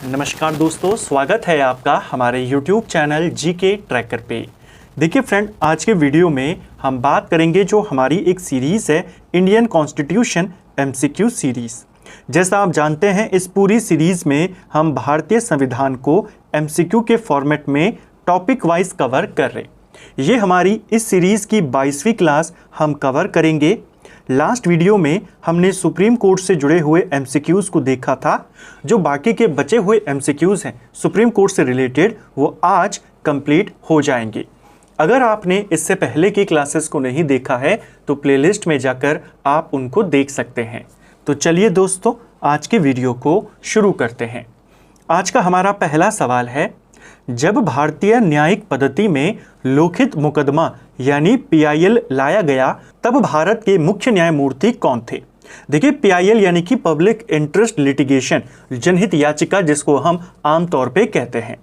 नमस्कार दोस्तों, स्वागत है आपका हमारे YouTube चैनल जीके ट्रैकर पे। देखिए फ्रेंड, आज के वीडियो में हम बात करेंगे जो हमारी एक सीरीज़ है इंडियन कॉन्स्टिट्यूशन MCQ सीरीज़। जैसा आप जानते हैं, इस पूरी सीरीज़ में हम भारतीय संविधान को MCQ के फॉर्मेट में टॉपिक वाइज कवर कर रहे। ये हमारी इस सीरीज़ की 22वीं क्लास हम कवर करेंगे। लास्ट वीडियो में हमने सुप्रीम कोर्ट से जुड़े हुए MCQs को देखा था। जो बाकी के बचे हुए MCQs हैं सुप्रीम कोर्ट से रिलेटेड, वो आज कंप्लीट हो जाएंगे। अगर आपने इससे पहले की क्लासेस को नहीं देखा है तो प्लेलिस्ट में जाकर आप उनको देख सकते हैं। तो चलिए दोस्तों, आज के वीडियो को शुरू करते हैं। आज का हमारा पहला सवाल है, जब भारतीय न्यायिक पद्धति में लोकहित मुकदमा यानी PIL लाया गया तब भारत के मुख्य न्यायमूर्ति कौन थे? देखिए, PIL यानी कि पब्लिक इंटरेस्ट लिटिगेशन, जनहित याचिका जिसको हम आमतौर पे कहते हैं,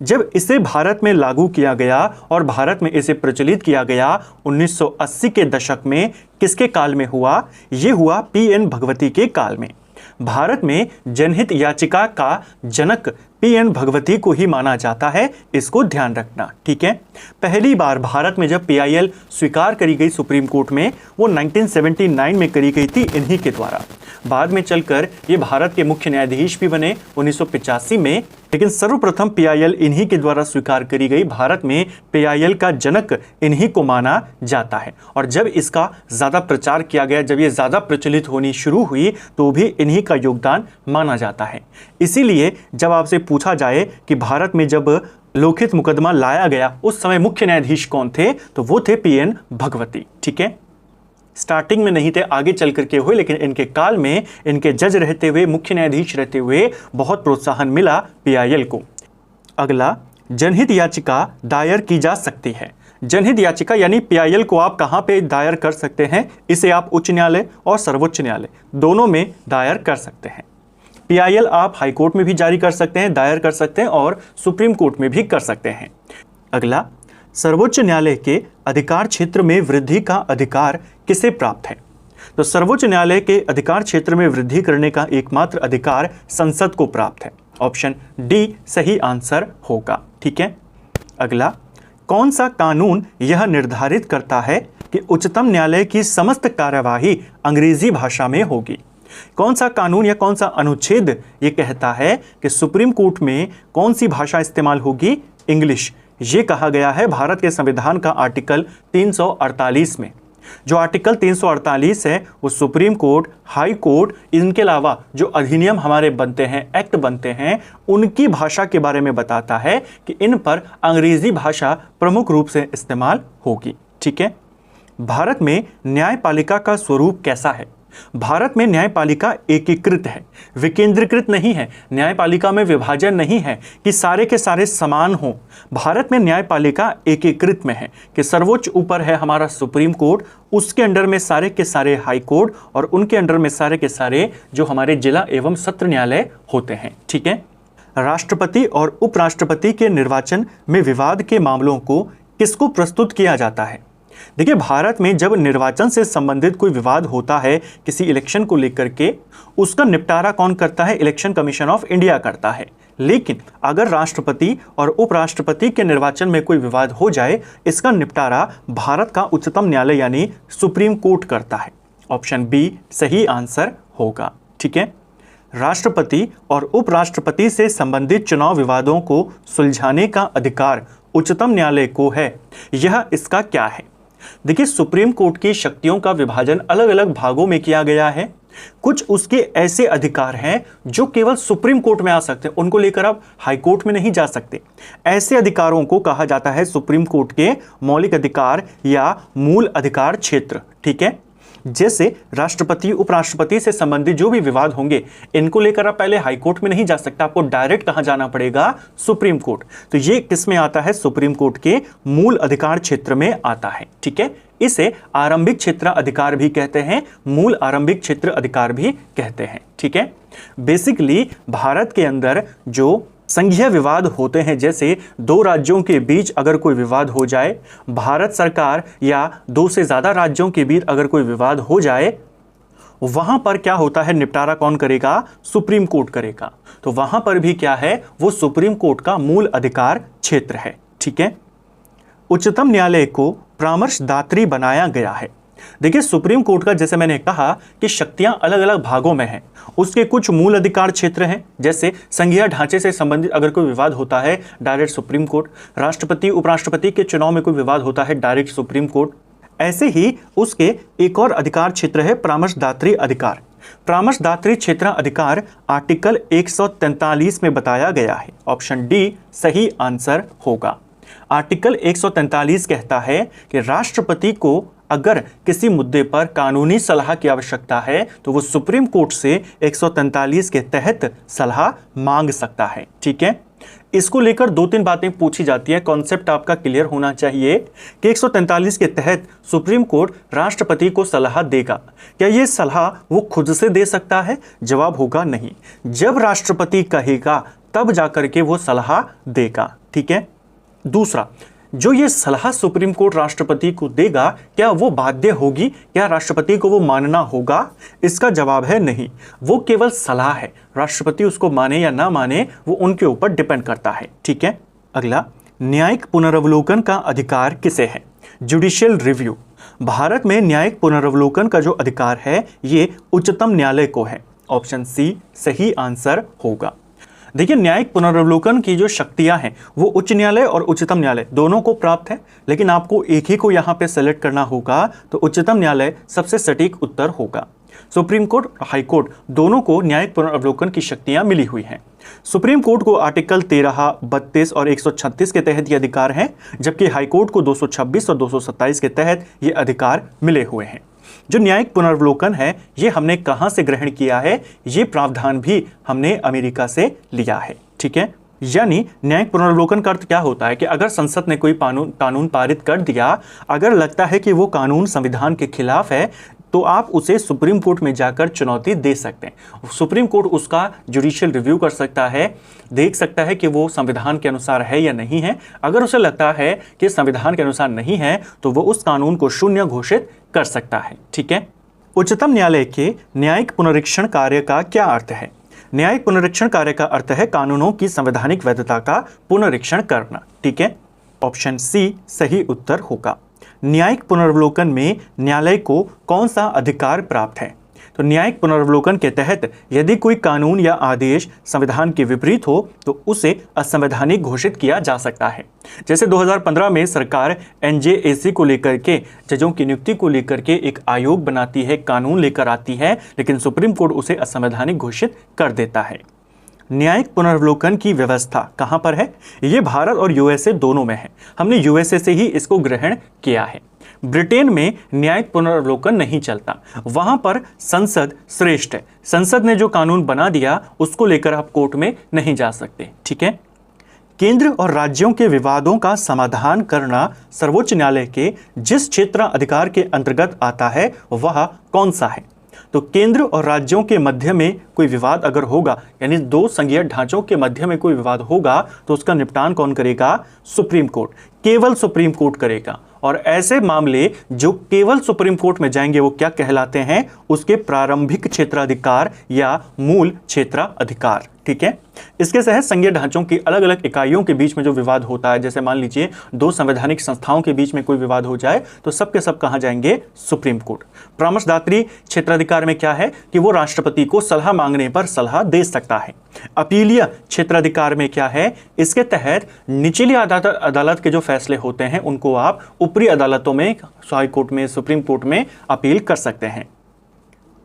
जब इसे भारत में लागू किया गया और भारत में इसे प्रचलित किया गया 1980 के दशक में, किसके काल में हुआ? ये हुआ PN भगवती के काल में। भारत में जनहित याचिका का जनक PN भगवती को ही माना जाता है, इसको ध्यान रखना, ठीक है। पहली बार भारत में जब PIL स्वीकार करी गई सुप्रीम कोर्ट में, वो 1979 में करी गई थी इन्हीं के द्वारा। बाद में चलकर ये भारत के मुख्य न्यायाधीश भी बने 1985 में, लेकिन सर्वप्रथम PIL इन्हीं के द्वारा स्वीकार करी गई। भारत में PIL का जनक इन्हीं को माना जाता है। और जब इसका ज़्यादा प्रचार किया गया, जब ये ज़्यादा प्रचलित होनी शुरू हुई, तो भी इन्हीं का योगदान माना जाता है। इसीलिए जब आपसे पूछा जाए कि भारत में जब लोकहित मुकदमा लाया गया उस समय मुख्य न्यायाधीश कौन थे, तो वो थे PN भगवती, ठीक है। स्टार्टिंग में नहीं थे, आगे चल करके हुए, लेकिन इनके काल में, इनके जज रहते हुए, मुख्य न्यायाधीश रहते हुए बहुत प्रोत्साहन मिला PIL को। अगला, जनहित याचिका दायर की जा सकती है। जनहित याचिका यानी PIL को आप कहाँ पे दायर कर सकते हैं? इसे आप उच्च न्यायालय और सर्वोच्च न्यायालय दोनों में दायर कर सकते हैं। PIL आप हाई कोर्ट में भी जारी कर सकते हैं, दायर कर सकते हैं, और सुप्रीम कोर्ट में भी कर सकते हैं। अगला, सर्वोच्च न्यायालय के अधिकार क्षेत्र में वृद्धि का अधिकार किसे प्राप्त है? तो सर्वोच्च न्यायालय के अधिकार क्षेत्र में वृद्धि करने का एकमात्र अधिकार संसद को प्राप्त है। ऑप्शन डी सही आंसर होगा, ठीक है। अगला, कौन सा कानून यह निर्धारित करता है कि उच्चतम न्यायालय की समस्त कार्यवाही अंग्रेजी भाषा में होगी? कौन सा कानून या कौन सा अनुच्छेद ये कहता है कि सुप्रीम कोर्ट में कौन सी भाषा इस्तेमाल होगी? इंग्लिश। ये कहा गया है भारत के संविधान का आर्टिकल 348 में। जो आर्टिकल 348 है वो सुप्रीम कोर्ट, हाई कोर्ट, इनके अलावा जो अधिनियम हमारे बनते हैं, एक्ट बनते हैं, उनकी भाषा के बारे में बताता है कि इन पर अंग्रेजी भाषा प्रमुख रूप से इस्तेमाल होगी, ठीक है। भारत में न्यायपालिका का स्वरूप कैसा है? भारत में न्यायपालिका एकीकृत है, विकेंद्रीकृत नहीं है। न्यायपालिका में विभाजन नहीं है कि सारे के सारे समान हों। भारत में न्यायपालिका एकीकृत में है कि सर्वोच्च ऊपर है हमारा सुप्रीम कोर्ट, उसके अंडर में सारे के सारे हाई कोर्ट, और उनके अंडर में सारे के सारे जो हमारे जिला एवं सत्र न्यायालय होते हैं, ठीक है। राष्ट्रपति और उपराष्ट्रपति के निर्वाचन में विवाद के मामलों को किसको प्रस्तुत किया जाता है? देखिए, भारत में जब निर्वाचन से संबंधित कोई विवाद होता है किसी इलेक्शन को लेकर के, उसका निपटारा कौन करता है? इलेक्शन कमीशन ऑफ इंडिया करता है। लेकिन अगर राष्ट्रपति और उपराष्ट्रपति के निर्वाचन में कोई विवाद हो जाए, इसका निपटारा भारत का उच्चतम न्यायालय यानी सुप्रीम कोर्ट करता है। ऑप्शन बी सही आंसर होगा, ठीक है। राष्ट्रपति और उपराष्ट्रपति से संबंधित चुनाव विवादों को सुलझाने का अधिकार उच्चतम न्यायालय को है। यह इसका क्या है? देखिए, सुप्रीम कोर्ट की शक्तियों का विभाजन अलग अलग भागों में किया गया है। कुछ उसके ऐसे अधिकार हैं जो केवल सुप्रीम कोर्ट में आ सकते हैं, उनको लेकर आप हाई कोर्ट में नहीं जा सकते। ऐसे अधिकारों को कहा जाता है सुप्रीम कोर्ट के मौलिक अधिकार या मूल अधिकार क्षेत्र, ठीक है। जैसे राष्ट्रपति उपराष्ट्रपति से संबंधित जो भी विवाद होंगे, इनको लेकर आप पहले हाई कोर्ट में नहीं जा सकता, आपको डायरेक्ट कहां जाना पड़ेगा? Supreme court. तो ये किस में आता है? सुप्रीम कोर्ट के मूल अधिकार क्षेत्र में आता है, ठीक है। इसे आरंभिक क्षेत्र अधिकार भी कहते हैं, मूल आरंभिक क्षेत्र अधिकार भी कहते हैं, ठीक है। बेसिकली भारत के अंदर जो संघीय विवाद होते हैं, जैसे दो राज्यों के बीच अगर कोई विवाद हो जाए, भारत सरकार या दो से ज़्यादा राज्यों के बीच अगर कोई विवाद हो जाए, वहां पर क्या होता है, निपटारा कौन करेगा, सुप्रीम कोर्ट करेगा। तो वहां पर भी क्या है, वो सुप्रीम कोर्ट का मूल अधिकार क्षेत्र है। ठीक है, उच्चतम न्यायालय को परामर्शदात्री बनाया गया है। देखिए सुप्रीम कोर्ट का, जैसे मैंने कहा कि शक्तियां अलग अलग भागों में हैं, उसके कुछ मूल अधिकार क्षेत्र हैं, जैसे संघीय ढांचे से संबंधित अगर कोई विवाद होता है डायरेक्ट सुप्रीम कोर्ट, राष्ट्रपति उपराष्ट्रपति के चुनाव में कोई विवाद होता है डायरेक्ट सुप्रीम कोर्ट। ऐसे ही उसके एक और अधिकार क्षेत्र है परामर्शदात्री अधिकार। परामर्शदात्री क्षेत्र अधिकार आर्टिकल 143 में बताया गया है। ऑप्शन डी सही आंसर होगा। आर्टिकल 143 कहता है कि राष्ट्रपति को अगर किसी मुद्दे पर कानूनी सलाह की आवश्यकता है तो वो सुप्रीम कोर्ट से 143 के तहत सलाह मांग सकता है। ठीक है, इसको लेकर 2-3 बातें पूछी जाती है, कॉन्सेप्ट आपका क्लियर होना चाहिए कि 143 के तहत सुप्रीम कोर्ट राष्ट्रपति को सलाह देगा। क्या ये सलाह वो खुद से दे सकता है? जवाब होगा नहीं। जब राष्ट्रपति कहेगा तब जाकर के वो सलाह देगा। ठीक है, दूसरा, जो ये सलाह सुप्रीम कोर्ट राष्ट्रपति को देगा, क्या वो बाध्य होगी? क्या राष्ट्रपति को वो मानना होगा? इसका जवाब है नहीं, वो केवल सलाह है। राष्ट्रपति उसको माने या ना माने वो उनके ऊपर डिपेंड करता है। ठीक है, अगला, न्यायिक पुनर्वलोकन का अधिकार किसे है? Judicial review. भारत में न्यायिक पुनर्वलोकन का जो अधिकार है ये उच्चतम न्यायालय को है। ऑप्शन सी सही आंसर होगा। देखिए न्यायिक पुनर्वलोकन की जो शक्तियां हैं वो उच्च न्यायालय और उच्चतम न्यायालय दोनों को प्राप्त है, लेकिन आपको एक ही को यहां पे सेलेक्ट करना होगा, तो उच्चतम न्यायालय सबसे सटीक उत्तर होगा। सुप्रीम कोर्ट और हाई कोर्ट दोनों को न्यायिक पुनर्वलोकन की शक्तियां मिली हुई हैं। सुप्रीम कोर्ट को आर्टिकल 13, 32 और 136 के तहत ये अधिकार हैं, जबकि हाई कोर्ट को 226 और 227 के तहत ये अधिकार मिले हुए हैं। जो न्यायिक पुनर्वलोकन है ये हमने कहां से ग्रहण किया है? ये प्रावधान भी हमने अमेरिका से लिया है। ठीक है, यानी न्यायिक पुनर्वलोकन का अर्थ क्या होता है कि अगर संसद ने कोई कानून पारित कर दिया, अगर लगता है कि वो कानून संविधान के खिलाफ है, तो आप उसे सुप्रीम कोर्ट में जाकर चुनौती दे सकते हैं। सुप्रीम कोर्ट उसका जुडिशियल रिव्यू कर सकता है, देख सकता है कि वो संविधान के अनुसार है या नहीं है। अगर उसे लगता है कि संविधान के अनुसार नहीं है तो वो उस कानून को शून्य घोषित कर सकता है। ठीक है, उच्चतम न्यायालय के न्यायिक पुनरीक्षण कार्य का क्या अर्थ है? न्यायिक पुनरीक्षण कार्य का अर्थ है कानूनों की संवैधानिक वैधता का पुनरीक्षण करना। ठीक है, ऑप्शन सी सही उत्तर होगा। न्यायिक पुनर्वलोकन में न्यायालय को कौन सा अधिकार प्राप्त है? तो न्यायिक पुनर्वलोकन के तहत यदि कोई कानून या आदेश संविधान के विपरीत हो तो उसे असंवैधानिक घोषित किया जा सकता है। जैसे 2015 में सरकार NJAC को लेकर के, जजों की नियुक्ति को लेकर के एक आयोग बनाती है, कानून लेकर आती है, लेकिन सुप्रीम कोर्ट उसे असंवैधानिक घोषित कर देता है। न्यायिक पुनर्वलोकन की व्यवस्था कहां पर है? ये भारत और USA दोनों में है। हमने USA से ही इसको ग्रहण किया है। ब्रिटेन में न्यायिक पुनर्वलोकन नहीं चलता, वहां पर संसद श्रेष्ठ है। संसद ने जो कानून बना दिया उसको लेकर आप कोर्ट में नहीं जा सकते। ठीक है, केंद्र और राज्यों के विवादों का समाधान करना सर्वोच्च न्यायालय के जिस क्षेत्र अधिकार के अंतर्गत आता है वह कौन सा है? तो केंद्र और राज्यों के मध्य में कोई विवाद अगर होगा, यानी दो संघीय ढांचों के मध्य में कोई विवाद होगा, तो उसका निपटान कौन करेगा? Supreme court. केवल सुप्रीम कोर्ट करेगा। और ऐसे मामले जो केवल सुप्रीम कोर्ट में जाएंगे वो क्या कहलाते हैं? उसके प्रारंभिक क्षेत्राधिकार या मूल क्षेत्राधिकार। ठीक है, इसके तहत संघीय ढांचों की अलग अलग इकाइयों के बीच में जो विवाद होता है, जैसे मान लीजिए दो संवैधानिक संस्थाओं के बीच में कोई विवाद हो जाए तो सब के सब कहां जाएंगे? Supreme court. परामर्शदात्री क्षेत्राधिकार में क्या है कि वो राष्ट्रपति को सलाह मांगने पर सलाह दे सकता है। अपीलीय क्षेत्राधिकार में क्या है? इसके तहत निचली अदालत के जो फैसले होते हैं उनको आप ऊपरी अदालतों में, हाई कोर्ट में, सुप्रीम कोर्ट में अपील कर सकते हैं।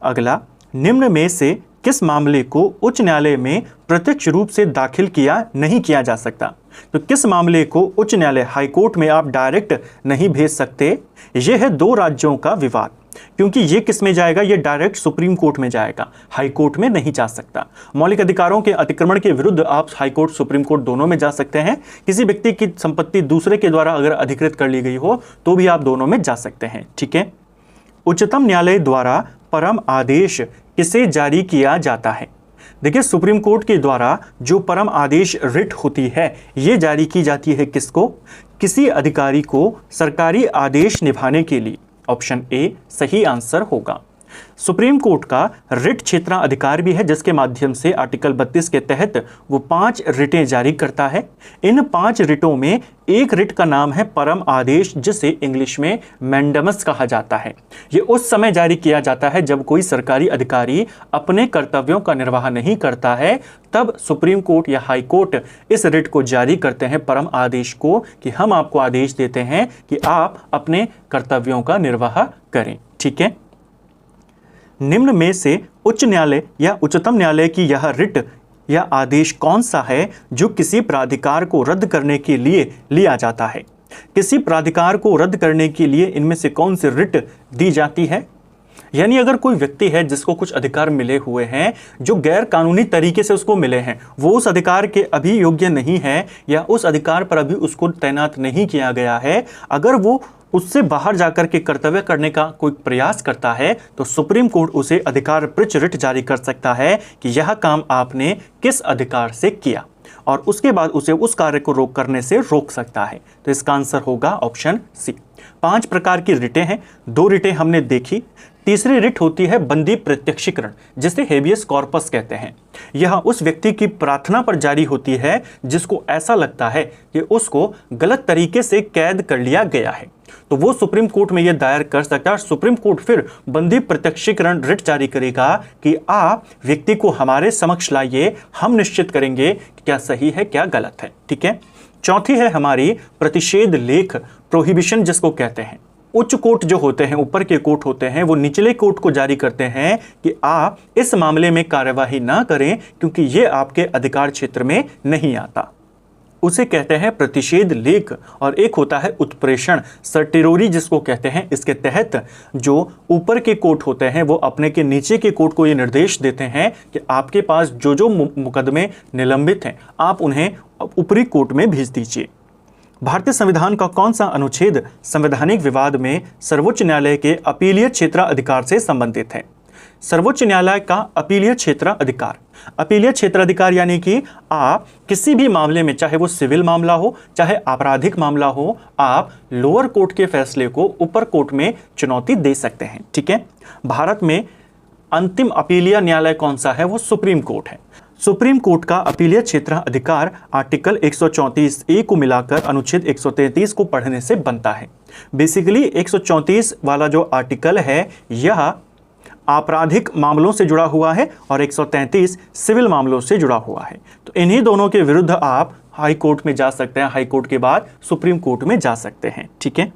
अगला, निम्न में से किस मामले को उच्च न्यायालय में प्रत्यक्ष रूप से दाखिल नहीं किया जा सकता? तो किस मामले को उच्च न्यायालय, हाई कोर्ट में आप डायरेक्ट नहीं भेज सकते? यह है दो राज्यों का विवाद, क्योंकि ये किस में जाएगा? ये डायरेक्ट सुप्रीम कोर्ट में जाएगा, हाई कोर्ट में नहीं जा सकता। मौलिक अधिकारों के अतिक्रमण के विरुद्ध आप हाई कोर्ट, सुप्रीम कोर्ट दोनों में जा सकते हैं। किसी व्यक्ति की संपत्ति दूसरे के द्वारा अगर अधिकृत कर ली गई हो तो भी आप दोनों में जा सकते हैं। ठीक है, उच्चतम न्यायालय द्वारा परम आदेश किसे जारी किया जाता है? देखिए सुप्रीम कोर्ट के द्वारा जो परम आदेश रिट होती है ये जारी की जाती है किसको? किसी अधिकारी को सरकारी आदेश निभाने के लिए। ऑप्शन ए सही आंसर होगा। सुप्रीम कोर्ट का रिट क्षेत्राधिकार भी है, जिसके माध्यम से आर्टिकल 32 के तहत वो 5 रिटें जारी करता है। इन 5 रिटों में एक रिट का नाम है परम आदेश, जिसे इंग्लिश में मैंडेमस कहा जाता है। ये उस समय जारी किया जाता है जब कोई सरकारी अधिकारी अपने कर्तव्यों का निर्वाह नहीं करता है, तब सुप्रीम कोर्ट या हाई कोर्ट इस रिट को जारी करते हैं, परम आदेश को, कि हम आपको आदेश देते हैं कि आप अपने कर्तव्यों का निर्वाह करें। ठीक है। निम्न में से उच्च न्यायालय या उच्चतम न्यायालय की यह रिट या आदेश कौन सा है जो किसी प्राधिकार को रद्द करने के लिए लिया जाता है? किसी प्राधिकार को रद्द करने के लिए इनमें से कौन सी रिट दी जाती है? यानी अगर कोई व्यक्ति है जिसको कुछ अधिकार मिले हुए हैं जो गैर कानूनी तरीके से उसको मिले हैं, वो उस अधिकार के अभी योग्य नहीं है या उस अधिकार पर अभी उसको तैनात नहीं किया गया है, अगर वो उससे बाहर जाकर के कर्तव्य करने का कोई प्रयास करता है तो सुप्रीम कोर्ट उसे अधिकार पृच्छ रिट जारी कर सकता है कि यह काम आपने किस अधिकार से किया, और उसके बाद उसे उस कार्य को करने से रोक सकता है। तो इसका आंसर होगा ऑप्शन सी। 5 प्रकार की रिटें हैं, 2 रिटें हमने देखी। तीसरी रिट होती है बंदी प्रत्यक्षीकरण, जिसे हेबियस कॉर्पस कहते हैं। यह उस व्यक्ति की प्रार्थना पर जारी होती है जिसको ऐसा लगता है कि उसको गलत तरीके से कैद कर लिया गया है, तो वो सुप्रीम कोर्ट में यह दायर कर सकता है। सुप्रीम कोर्ट फिर बंदी प्रत्यक्षीकरण रिट जारी करेगा कि आप व्यक्ति को हमारे समक्ष लाइए, हम निश्चित करेंगे कि क्या सही है क्या गलत है। ठीक है। चौथी है हमारी प्रतिषेध लेख, प्रोहिबिशन जिसको कहते हैं। उच्च कोर्ट जो होते हैं, ऊपर के कोर्ट होते हैं, वो निचले कोर्ट को जारी करते हैं कि आप इस मामले में कार्यवाही ना करें क्योंकि ये आपके अधिकार क्षेत्र में नहीं आता। उसे कहते हैं प्रतिषेध लेख। और एक होता है उत्प्रेषण, सर्टिरोरी जिसको कहते हैं। इसके तहत जो ऊपर के कोर्ट होते हैं वो अपने के नीचे के कोर्ट को ये निर्देश देते हैं कि आपके पास जो जो मुकदमे निलंबित हैं आप उन्हें ऊपरी कोर्ट में भेज दीजिए। भारतीय संविधान का कौन सा अनुच्छेद संवैधानिक विवाद में सर्वोच्च न्यायालय के अपीलीय क्षेत्राधिकार से संबंधित है? सर्वोच्च न्यायालय का अपीलीय क्षेत्राधिकार। अपीलीय क्षेत्राधिकार यानी कि आप किसी भी मामले में, चाहे वो सिविल मामला हो चाहे आपराधिक मामला हो, आप लोअर कोर्ट के फैसले को ऊपर कोर्ट में चुनौती दे सकते हैं। ठीक है। भारत में अंतिम अपीलीय न्यायालय कौन सा है? वो सुप्रीम कोर्ट है। सुप्रीम कोर्ट का अपीलीय क्षेत्राधिकार आर्टिकल 134A को मिलाकर अनुच्छेद 133 को पढ़ने से बनता है। बेसिकली 134 वाला जो आर्टिकल है यह आपराधिक मामलों से जुड़ा हुआ है और 133 सिविल मामलों से जुड़ा हुआ है। तो इन्हीं दोनों के विरुद्ध आप हाई कोर्ट में जा सकते हैं, हाई कोर्ट के बाद सुप्रीम कोर्ट में जा सकते हैं। ठीक है।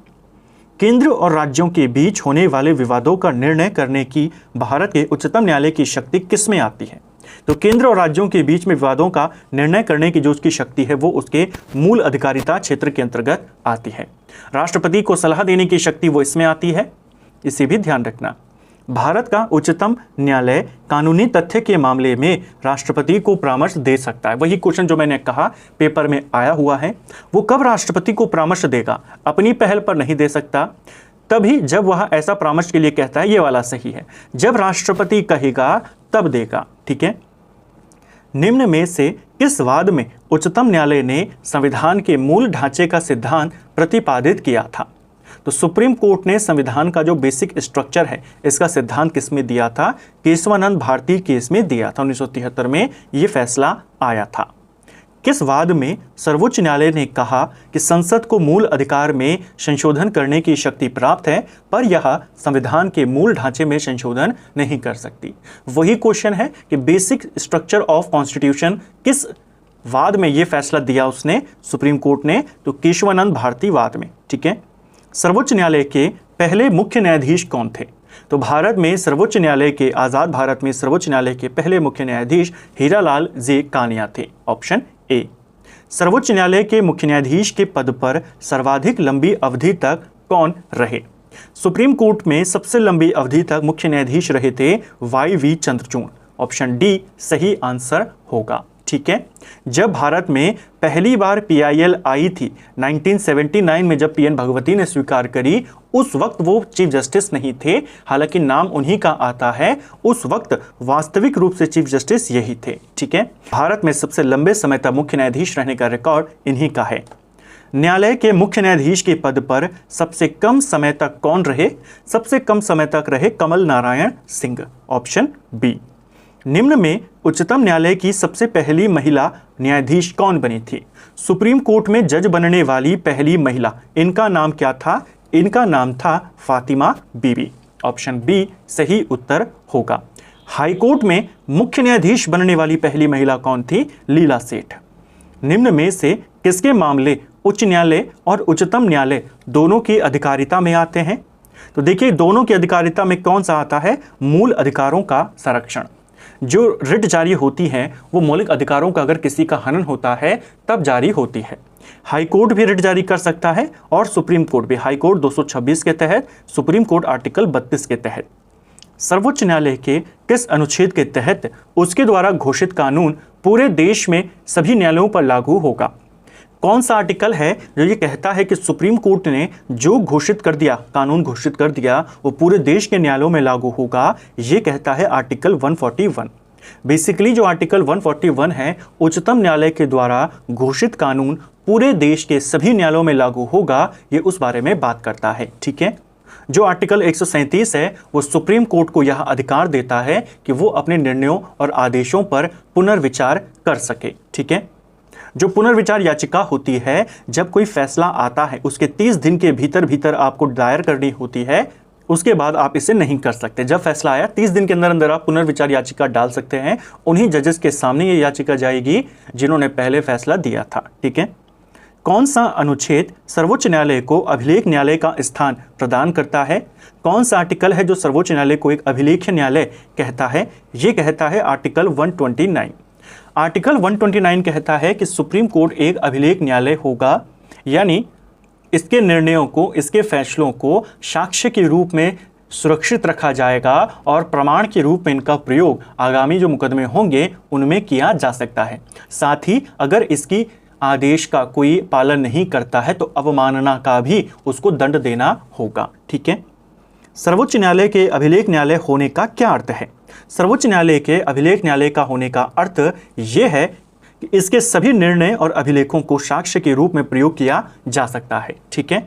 केंद्र और राज्यों के बीच होने वाले विवादों का निर्णय करने की भारत के उच्चतम न्यायालय की शक्ति किस में आती है? तो केंद्र और राज्यों के बीच में विवादों का निर्णय करने की जो उसकी शक्ति है वो उसके मूल अधिकारिता क्षेत्र के अंतर्गत आती है। राष्ट्रपति को सलाह देने की शक्ति वो इसमें आती है, इसे भी ध्यान रखना। भारत का उच्चतम न्यायालय कानूनी तथ्य के मामले में राष्ट्रपति को परामर्श दे सकता है। वही क्वेश्चन जो मैंने कहा पेपर में आया हुआ है, वो कब राष्ट्रपति को परामर्श देगा? अपनी पहल पर नहीं दे सकता, तभी जब वह ऐसा परामर्श के लिए कहता है ये वाला सही है, जब राष्ट्रपति कहेगा तब देगा। ठीक है। निम्न में से किस वाद में उच्चतम न्यायालय ने संविधान के मूल ढांचे का सिद्धांत प्रतिपादित किया था? तो सुप्रीम कोर्ट ने संविधान का जो बेसिक स्ट्रक्चर है इसका सिद्धांत किस में दिया था? केशवानंद भारती केस में दिया था। 1973 में ये फैसला आया था। किस वाद में सर्वोच्च न्यायालय ने कहा कि संसद को मूल अधिकार में संशोधन करने की शक्ति प्राप्त है पर यह संविधान के मूल ढांचे में संशोधन नहीं कर सकती? वही क्वेश्चन है कि बेसिक स्ट्रक्चर ऑफ कॉन्स्टिट्यूशन किस वाद में यह फैसला दिया उसने, सुप्रीम कोर्ट ने? तो केशवानंद भारती वाद में। ठीक है। सर्वोच्च न्यायालय के पहले मुख्य न्यायाधीश कौन थे? तो भारत में सर्वोच्च न्यायालय के, आजाद भारत में सर्वोच्च न्यायालय के पहले मुख्य न्यायाधीश हीरालाल जे कानिया थे। Option A. सर्वोच्च न्यायालय के मुख्य न्यायाधीश के पद पर सर्वाधिक लंबी अवधि तक कौन रहे? सुप्रीम कोर्ट में सबसे लंबी अवधि तक मुख्य न्यायाधीश रहे थे YV चंद्रचूड़। ऑप्शन डी सही आंसर होगा। ठीक है। जब भारत में पहली बार PIL आई थी 1979 में, जब PN भगवती ने स्वीकार करी, उस वक्त वो चीफ जस्टिस नहीं थे, हालांकि नाम उन्हीं का आता है। उस वक्त वास्तविक रूप से चीफ जस्टिस यही थे। ठीक है। भारत में सबसे लंबे समय तक मुख्य न्यायाधीश रहने का रिकॉर्ड इन्हीं का है। न्यायालय के मुख्य न्यायाधीश के पद पर सबसे कम समय तक कौन रहे? सबसे कम समय तक रहे कमल नारायण सिंह, ऑप्शन बी। निम्न में उच्चतम न्यायालय की सबसे पहली महिला न्यायाधीश कौन बनी थी? सुप्रीम कोर्ट में जज बनने वाली पहली महिला, इनका नाम क्या था? इनका नाम था फातिमा बीबी, ऑप्शन बी सही उत्तर होगा। हाई कोर्ट में मुख्य न्यायाधीश बनने वाली पहली महिला कौन थी? लीला सेठ। निम्न में से किसके मामले उच्च न्यायालय और उच्चतम न्यायालय दोनों की अधिकारिता में आते हैं? तो देखिए, दोनों की अधिकारिता में कौन सा आता है? मूल अधिकारों का संरक्षण। जो रिट जारी होती है वो मौलिक अधिकारों का अगर किसी का हनन होता है तब जारी होती है। हाई कोर्ट भी रिट जारी कर सकता है और सुप्रीम कोर्ट भी। हाई कोर्ट 226 के तहत, सुप्रीम कोर्ट आर्टिकल 32 के तहत। सर्वोच्च न्यायालय के किस अनुच्छेद के तहत उसके द्वारा घोषित कानून पूरे देश में सभी न्यायालयों पर लागू होगा? कौन सा आर्टिकल है जो ये कहता है कि सुप्रीम कोर्ट ने जो घोषित कर दिया, कानून घोषित कर दिया, वो पूरे देश के न्यायालयों में लागू होगा? ये कहता है आर्टिकल 141। बेसिकली जो आर्टिकल 141 है, उच्चतम न्यायालय के द्वारा घोषित कानून पूरे देश के सभी न्यायालयों में लागू होगा, ये उस बारे में बात करता है। ठीक है। जो आर्टिकल 137 है वो सुप्रीम कोर्ट को यह अधिकार देता है कि वो अपने निर्णयों और आदेशों पर पुनर्विचार कर सके। ठीक है। जो पुनर्विचार याचिका होती है, जब कोई फैसला आता है उसके 30 दिन के भीतर भीतर आपको दायर करनी होती है, उसके बाद आप इसे नहीं कर सकते। जब फैसला आया 30 दिन के अंदर अंदर आप पुनर्विचार याचिका डाल सकते हैं। उन्हीं जजेस के सामने ये याचिका जाएगी जिन्होंने पहले फैसला दिया था। ठीक है। कौन सा अनुच्छेद सर्वोच्च न्यायालय को अभिलेख न्यायालय का स्थान प्रदान करता है? कौन सा आर्टिकल है जो सर्वोच्च न्यायालय को एक अभिलेख न्यायालय कहता है? ये कहता है आर्टिकल 129। आर्टिकल 129 कहता है कि सुप्रीम कोर्ट एक अभिलेख न्यायालय होगा, यानी इसके निर्णयों को, इसके फैसलों को साक्ष्य के रूप में सुरक्षित रखा जाएगा और प्रमाण के रूप में इनका प्रयोग आगामी जो मुकदमे होंगे उनमें किया जा सकता है। साथ ही अगर इसकी आदेश का कोई पालन नहीं करता है तो अवमानना का भी उसको दंड देना होगा। ठीक है। सर्वोच्च न्यायालय के अभिलेख न्यायालय होने का क्या अर्थ है? सर्वोच्च न्यायालय के अभिलेख न्यायालय का होने का अर्थ यह है कि इसके सभी निर्णय और अभिलेखों को साक्ष्य के रूप में प्रयोग किया जा सकता है। ठीक है।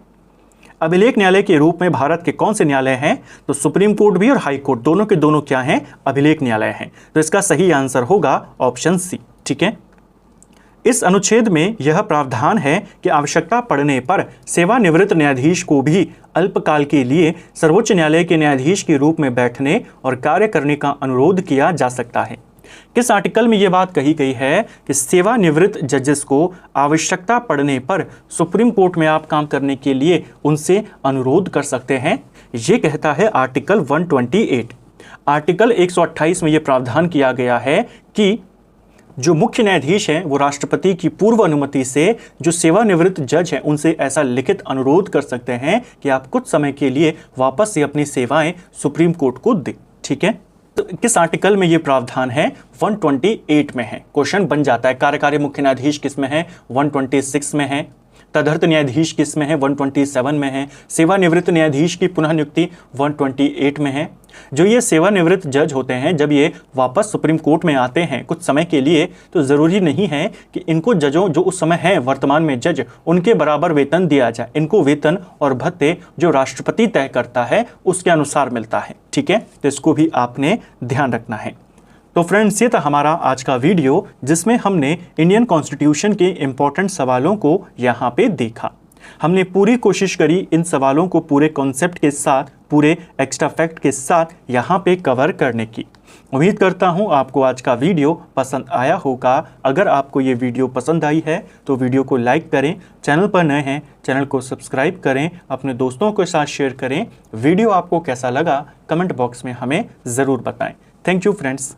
अभिलेख न्यायालय के रूप में भारत के कौन से न्यायालय हैं? तो सुप्रीम कोर्ट भी और हाई कोर्ट दोनों के दोनों क्या हैं? अभिलेख न्यायालय हैं। तो इसका सही आंसर होगा ऑप्शन सी। ठीक है। इस अनुच्छेद में यह प्रावधान है कि आवश्यकता पड़ने पर सेवानिवृत्त न्यायाधीश को भी अल्पकाल के लिए सर्वोच्च न्यायालय के न्यायाधीश के रूप में बैठने और कार्य करने का अनुरोध किया जा सकता है। किस आर्टिकल में यह बात कही गई है कि सेवानिवृत्त जजेस को आवश्यकता पड़ने पर सुप्रीम कोर्ट में आप काम करने के लिए उनसे अनुरोध कर सकते हैं? ये कहता है आर्टिकल 128। आर्टिकल 128 में यह प्रावधान किया गया है कि जो मुख्य न्यायाधीश हैं वो राष्ट्रपति की पूर्व अनुमति से जो सेवानिवृत्त जज हैं उनसे ऐसा लिखित अनुरोध कर सकते हैं कि आप कुछ समय के लिए वापस से अपनी सेवाएं सुप्रीम कोर्ट को दें। ठीक है। तो किस आर्टिकल में ये प्रावधान है? 128 में है। क्वेश्चन बन जाता है कार्यकारी मुख्य न्यायाधीश किस में है? 126 में है। तदर्थ न्यायाधीश किस में है? 127 में है। सेवानिवृत्त न्यायाधीश की पुनः नियुक्ति 128 में है। जो ये सेवानिवृत्त जज होते हैं, जब ये वापस सुप्रीम कोर्ट में आते हैं कुछ समय के लिए, तो ज़रूरी नहीं है कि इनको जजों जो उस समय हैं वर्तमान में जज, उनके बराबर वेतन दिया जाए। इनको वेतन और भत्ते जो राष्ट्रपति तय करता है उसके अनुसार मिलता है। ठीक है। तो इसको भी आपने ध्यान रखना है। तो फ्रेंड्स, ये था हमारा आज का वीडियो जिसमें हमने इंडियन कॉन्स्टिट्यूशन के इम्पोर्टेंट सवालों को यहाँ पे देखा। हमने पूरी कोशिश करी इन सवालों को पूरे कॉन्सेप्ट के साथ, पूरे एक्स्ट्रा फैक्ट के साथ यहाँ पे कवर करने की। उम्मीद करता हूँ आपको आज का वीडियो पसंद आया होगा। अगर आपको ये वीडियो पसंद आई है तो वीडियो को लाइक करें, चैनल पर नए हैं चैनल को सब्सक्राइब करें, अपने दोस्तों के साथ शेयर करें। वीडियो आपको कैसा लगा कमेंट बॉक्स में हमें ज़रूर बताएं। Thank you friends.